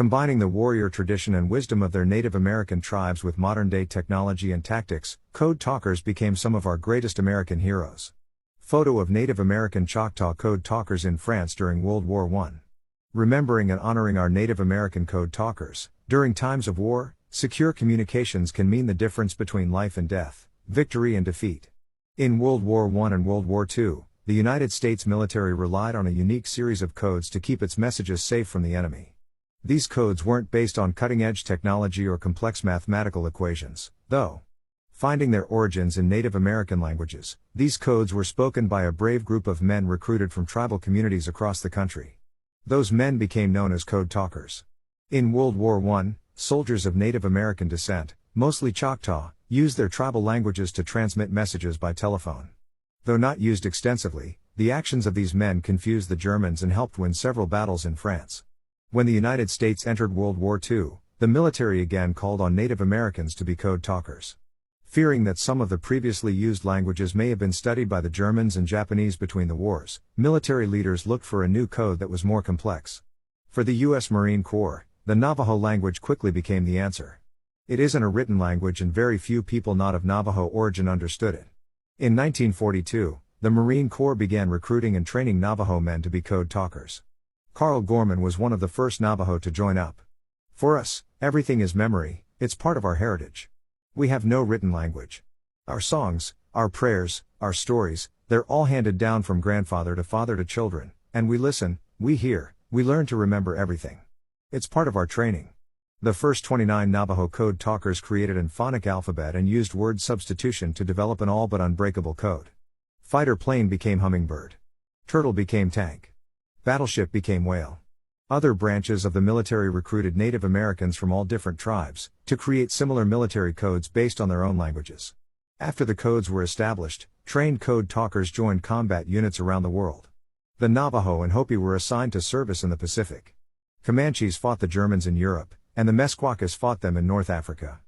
Combining the warrior tradition and wisdom of their Native American tribes with modern-day technology and tactics, code talkers became some of our greatest American heroes. Photo of Native American Choctaw code talkers in France during World War I. Remembering and honoring our Native American code talkers. During times of war, secure communications can mean the difference between life and death, victory and defeat. In World War I and World War II, the United States military relied on a unique series of codes to keep its messages safe from the enemy. These codes weren't based on cutting-edge technology or complex mathematical equations, though. Finding their origins in Native American languages, these codes were spoken by a brave group of men recruited from tribal communities across the country. Those men became known as code talkers. In World War I, soldiers of Native American descent, mostly Choctaw, used their tribal languages to transmit messages by telephone. Though not used extensively, the actions of these men confused the Germans and helped win several battles in France. When the United States entered World War II, the military again called on Native Americans to be code talkers. Fearing that some of the previously used languages may have been studied by the Germans and Japanese between the wars, military leaders looked for a new code that was more complex. For the U.S. Marine Corps, the Navajo language quickly became the answer. It isn't a written language and very few people not of Navajo origin understood it. In 1942, the Marine Corps began recruiting and training Navajo men to be code talkers. Carl Gorman was one of the first Navajo to join up. For us, everything is memory, it's part of our heritage. We have no written language. Our songs, our prayers, our stories, they're all handed down from grandfather to father to children, and we listen, we hear, we learn to remember everything. It's part of our training. The first 29 Navajo code talkers created an phonic alphabet and used word substitution to develop an all but unbreakable code. Fighter plane became hummingbird. Turtle became tank. Battleship became whale. Other branches of the military recruited Native Americans from all different tribes to create similar military codes based on their own languages. After the codes were established, trained code talkers joined combat units around the world. The Navajo and Hopi were assigned to service in the Pacific. Comanches fought the Germans in Europe, and the Meskwakis fought them in North Africa.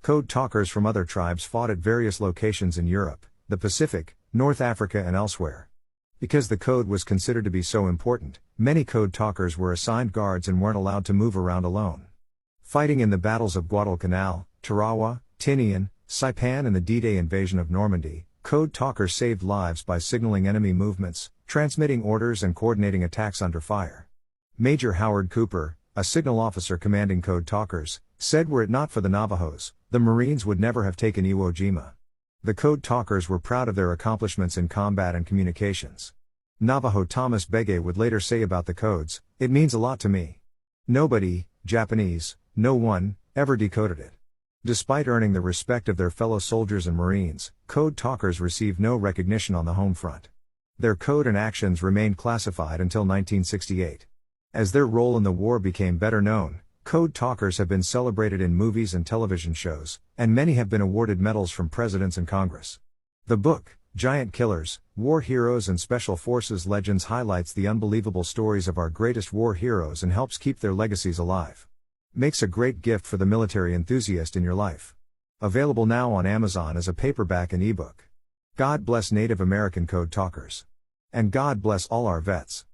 Code talkers from other tribes fought at various locations in Europe, the Pacific, North Africa and elsewhere. Because the code was considered to be so important, many code talkers were assigned guards and weren't allowed to move around alone. Fighting in the battles of Guadalcanal, Tarawa, Tinian, Saipan and the D-Day invasion of Normandy, code talkers saved lives by signaling enemy movements, transmitting orders and coordinating attacks under fire. Major Howard Cooper, a signal officer commanding code talkers, said were it not for the Navajos, the Marines would never have taken Iwo Jima. The code talkers were proud of their accomplishments in combat and communications. Navajo Thomas Begay would later say about the codes, "It means a lot to me. Nobody, Japanese, no one, ever decoded it." Despite earning the respect of their fellow soldiers and Marines, code talkers received no recognition on the home front. Their code and actions remained classified until 1968. As their role in the war became better known, code talkers have been celebrated in movies and television shows, and many have been awarded medals from presidents and Congress. The book, Giant Killers, War Heroes and Special Forces Legends highlights the unbelievable stories of our greatest war heroes and helps keep their legacies alive. Makes a great gift for the military enthusiast in your life. Available now on Amazon as a paperback and ebook. God bless Native American code talkers. And God bless all our vets.